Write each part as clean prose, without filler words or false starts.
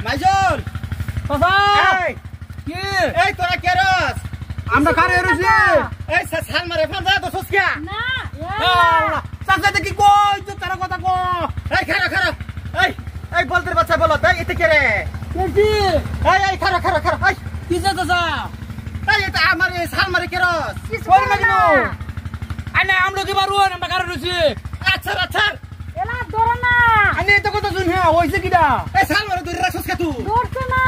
মাইজল চাচা এই কি এই তোরা কে রস আমরা কারে এরছি এই সাল মারে ফাঁদা তো সসকিয়া না চাচা দেখি কই তো তার কথা কো এই খারা খারা এই বলদের বাচ্চা বলো তাই এতে কে রে কি এই খারা খারা খারা এই কি চাচা এটা আমার এই সাল মারে কে রস কই লাগিনো আনে আমরা কি বারু আমরা কারে এরছি আচ্ছা আচ্ছা এলা ধরো না আনে তো কথা শুন হ্যাঁ হইছে কিডা এই সাল মারে তুই রাখছস কে তুই ধরছো না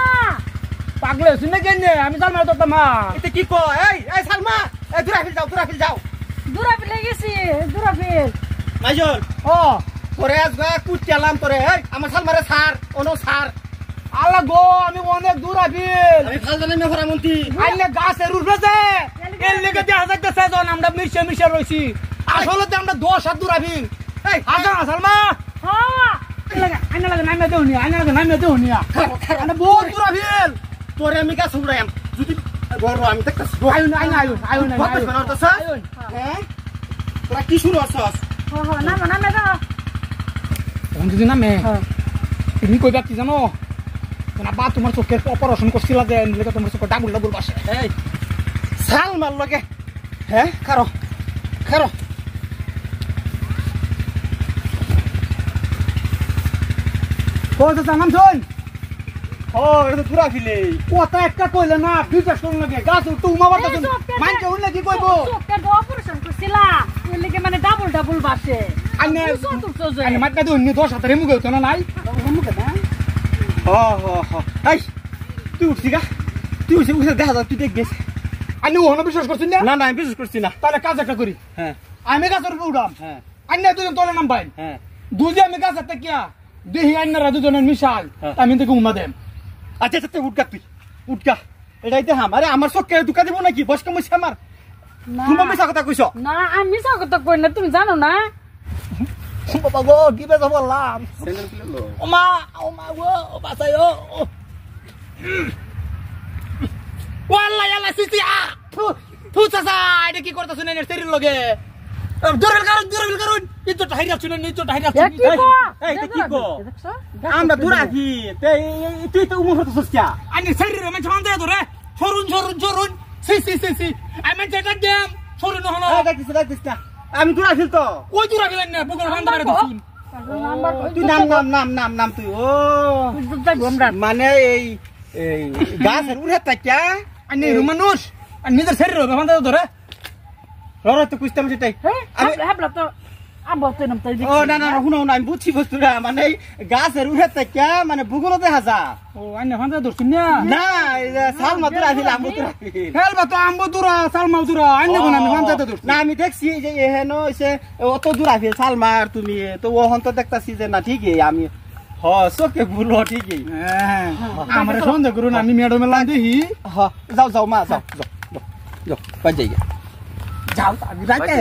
পাগলে শুনে কেন আমি জাল মার তো মা এতে কি কো এই সালমা এই দূরা ফিল যাও দূরা ফেলে গেছি দূরা ফেল মাইজল ও তোরে আজগা কুচালাম তোরে এই আমার সাল মারে সার ওনো সার আলা গো আমি অনেক দূর আবিল আমি ফাল জানি না ভরা মন্ত্রী আইলে গাছের উঠবেছে এর লেগে দেখা যাইতেছে যখন আমরা মিশে মিশে রইছি আসলে তো আমরা 10 হাত দূর আবিল এই হাজার সালমা হ্যাঁ আইনা লাগে নামে দেউনি আইনা বহুত দূর আবিল তোরে আমি গাছ উড়াইম যদি বড় আমি দেখতাছি আইন কত শোনার তো স্যার হ্যাঁ তোরা কি শুরু আছস হ্যাঁ না না দাও কোন দিন নামে তুমি কইবা কি জানো না বা তোমার চোখের অপারেশন করছিলা যে লেগে তোমার চোখ ডাবল বাসে এই সাল মার লগে হ্যাঁ খারো ও চাচা নাম শুন ও এটা তো পুরা ফিলে কথা একটা কইলে না বিশ্বাস করুন লাগে গাছ উঠতে উমাবার তো মানকে উঠলে কি কইবো চোখটা অপারেশন করছিলা এর লেগে মানে ডাবল বাসে আইনে তো যে আইনে মাত্রা দিও নি 10 হাতের মুখে হতো না নাই মুখে না এই তুই উঠছি গা তুই উঠে দেখা যা তুই দেখ গেছে আইনে ওহনো বিশ্বাস করছিস না না আমি বিশ্বাস করছি না তাহলে কাজ একটা করি হ্যাঁ আমি গাছের উপর উঠাম হ্যাঁ আইনে দুজন তলে নাম পাই হ্যাঁ দুজে আমি গাছ একটা কিয়া দেহি আইনারা দুজনের মিশাল আমি থেকে উমা দেম আচ্ছা তুই উঠকা এটাইতে আরে আমার চোখে দুকা দিব নাকি বয়স্ক মশা আমার তুমি মিশা কথা কইছ না আমি মিছা কথা কই না তুমি জানো না বাবা গো কি বেজা বললাম ওমা গো বাসাই ও ওয়াল্লাহ ইয়াল্লাহ সিসি থু চাচা এটা কি করতেছ না এর শরীর লগে দূরবিল করুন ইজ্জতটা হাইরা শুনেন ইজ্জতটা হাইরা এ কি কো এই কি কো আমরা দূর আছি তুই তো উমর হতে সস্তা আনি শরীরে মানে ছান দেয় ধরে সরুন সি আই মানে এটা গেম সরুন হলো দেখিস না আমি দূর আছি তো কই দূর গেলেন না বগল বান্দা করে দিছুন তুই নাম তুই ও মানে এই গাছের উড়ে তাকিয়া আনি মানুষ আর নিজের শরীরে বান্দা ধরে ররে তো কুস্তাম সেটাই হ্যাবলা তো আব্বা তো নাম তাই ও না শুনো আমি বুঝছি বস্তুটা মানে গাছের উড়ে তাকিয়া মানে ভূগোল দেখা যা ও আনি বান্দা ধরছুন না না সাল মাতুরা আছিল আমতুরা হেলবা তো আম্বতুরা সালমাউতুরা আনি কোন আমি বান্দা ধরছুন না আমি দেখছি যে এহেনো হইছে অত দূর আছিল সালমার তুমি তো ও হন্ত দেখতাছি যে না ঠিকই আমি হ চোখে ভুল ঠিকই আমার সন্দেহ করুন আমি ম্যাডামের লাইন দেখি যাও মা যাও বাই যাই যাও যাইতে